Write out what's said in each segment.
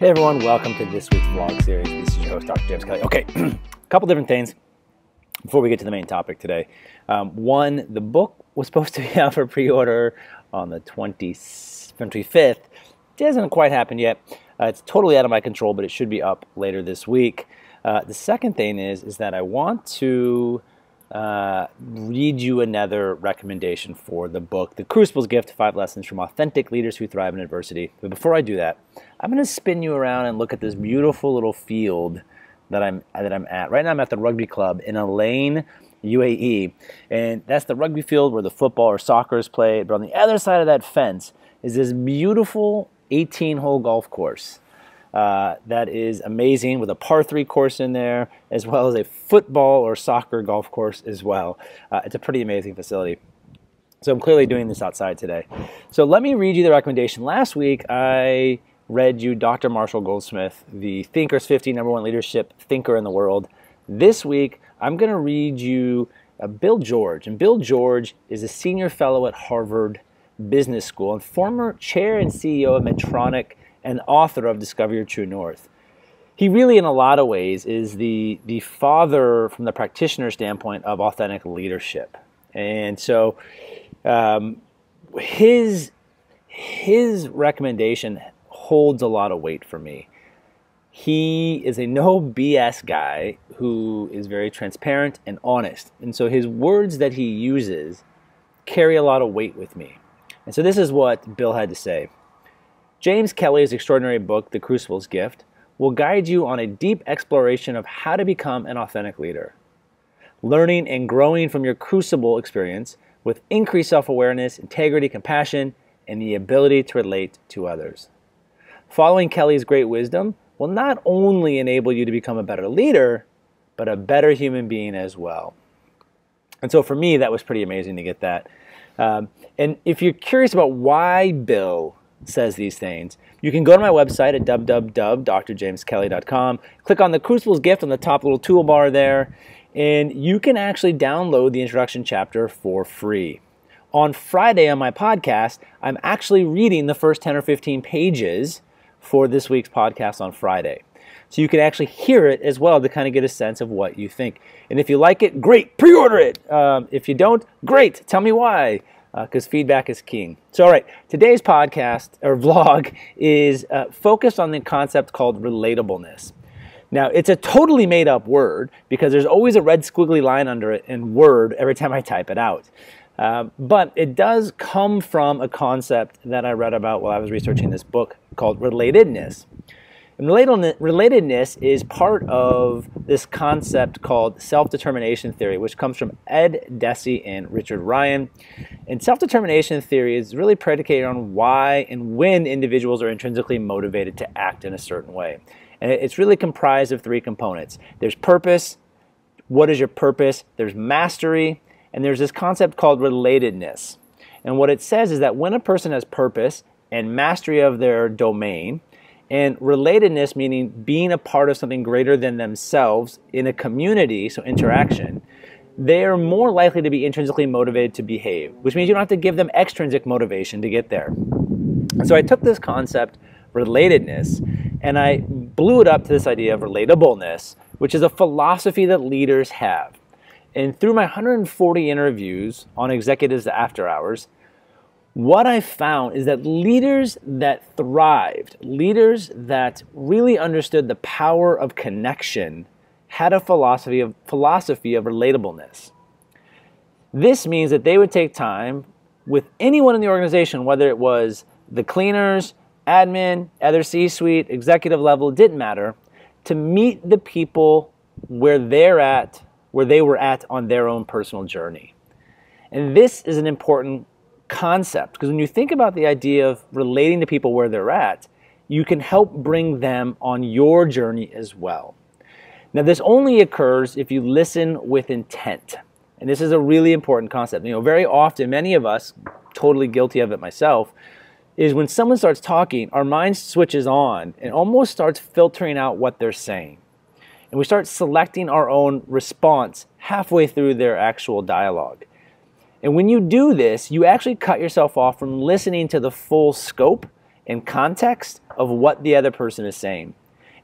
Hey everyone, welcome to this week's vlog series. This is your host, Dr. James Kelly. Okay, a couple different things before we get to the main topic today. One, the book was supposed to be out for pre-order on the 25th. It hasn't quite happened yet. It's totally out of my control, but it should be up later this week. The second thing is that I want to read you another recommendation for the book, The Crucible's Gift, 5 Lessons from Authentic Leaders Who Thrive in Adversity. But before I do that, I'm going to spin you around and look at this beautiful little field that I'm at. Right now I'm at the rugby club in Elaine, UAE. And that's the rugby field where the football or soccer is played. But on the other side of that fence is this beautiful 18-hole golf course. That is amazing, with a par 3 course in there, as well as a football or soccer golf course as well. It's a pretty amazing facility. So I'm clearly doing this outside today. So let me read you the recommendation. Last week I read you Dr. Marshall Goldsmith, the Thinkers 50 #1 leadership thinker in the world. This week I'm going to read you Bill George. And Bill George is a senior fellow at Harvard Business School and former chair and CEO of Medtronic and author of Discover Your True North. He really, in a lot of ways, is the father, from the practitioner standpoint, of authentic leadership. And so his recommendation holds a lot of weight for me. He is a no BS guy who is very transparent and honest. And so his words that he uses carry a lot of weight with me. And so this is what Bill had to say. James Kelly's extraordinary book, The Crucible's Gift, will guide you on a deep exploration of how to become an authentic leader. Learning and growing from your crucible experience with increased self-awareness, integrity, compassion, and the ability to relate to others. Following Kelly's great wisdom will not only enable you to become a better leader, but a better human being as well. And so for me, that was pretty amazing to get that. And if you're curious about why Bill says these things, you can go to my website at www.drjameskelly.com, click on the Crucible's Gift on the top little toolbar there, and you can actually download the introduction chapter for free. On Friday on my podcast, I'm actually reading the first 10 or 15 pages for this week's podcast on Friday. So you can actually hear it as well to kind of get a sense of what you think. And if you like it, great, pre-order it. If you don't, great, tell me why. Because feedback is king. So, all right, today's podcast or vlog is focused on the concept called relatableness. Now, it's a totally made-up word because there's always a red squiggly line under it in Word every time I type it out. But it does come from a concept that I read about while I was researching this book called relatedness. And relatedness is part of this concept called self-determination theory, which comes from Ed Deci and Richard Ryan. And self-determination theory is really predicated on why and when individuals are intrinsically motivated to act in a certain way. And it's really comprised of 3 components. There's purpose. What is your purpose? There's mastery. And there's this concept called relatedness. And what it says is that when a person has purpose and mastery of their domain, and relatedness, meaning being a part of something greater than themselves in a community, so interaction, they're more likely to be intrinsically motivated to behave, which means you don't have to give them extrinsic motivation to get there. And so I took this concept, relatedness, and I blew it up to this idea of relatableness, which is a philosophy that leaders have. And through my 140 interviews on Executives After Hours, what I found is that leaders that thrived, leaders that really understood the power of connection, had a philosophy of relatableness. This means that they would take time with anyone in the organization, whether it was the cleaners, admin, other C-suite, executive level, it didn't matter, to meet the people where they were at on their own personal journey. And this is an important concept, because when you think about the idea of relating to people where they're at, you can help bring them on your journey as well. Now, this only occurs if you listen with intent. And this is a really important concept. You know, very often, many of us, totally guilty of it myself, is when someone starts talking, our mind switches on and almost starts filtering out what they're saying. And we start selecting our own response halfway through their actual dialogue. And when you do this, you actually cut yourself off from listening to the full scope and context of what the other person is saying.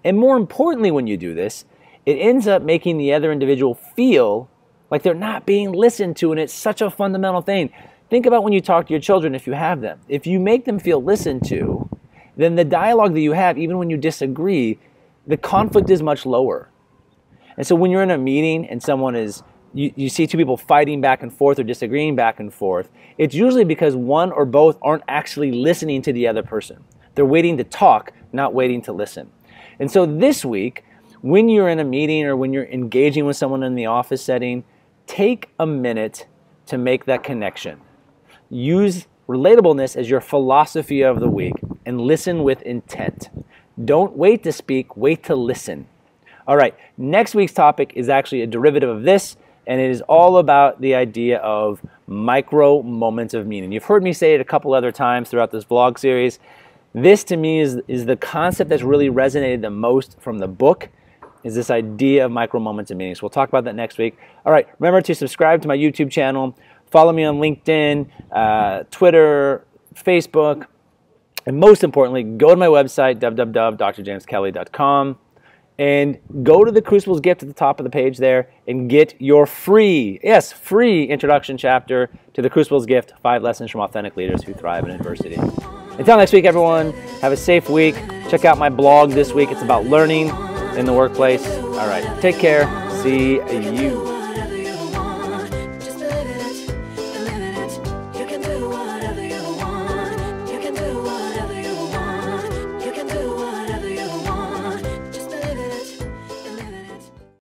And more importantly, when you do this, it ends up making the other individual feel like they're not being listened to, and it's such a fundamental thing. Think about when you talk to your children, if you have them. If you make them feel listened to, then the dialogue that you have, even when you disagree, the conflict is much lower. And so when you're in a meeting and someone is, you see two people fighting back and forth or disagreeing back and forth, it's usually because one or both aren't actually listening to the other person. They're waiting to talk, not waiting to listen. And so this week, when you're in a meeting or when you're engaging with someone in the office setting, take a minute to make that connection. Use relatableness as your philosophy of the week and listen with intent. Don't wait to speak, wait to listen. All right, next week's topic is actually a derivative of this, and it is all about the idea of micro moments of meaning. You've heard me say it a couple other times throughout this vlog series. This to me is the concept that's really resonated the most from the book, is this idea of micro moments of meaning. So we'll talk about that next week. All right, remember to subscribe to my YouTube channel, follow me on LinkedIn, Twitter, Facebook, and most importantly, go to my website, www.drjameskelly.com, and go to the Crucible's gift at the top of the page there and get your free introduction chapter to the Crucible's gift, 5 lessons from authentic leaders who thrive in adversity. Until next week, everyone, have a safe week. Check out my blog this week. It's about learning in the workplace. All right, take care. See you.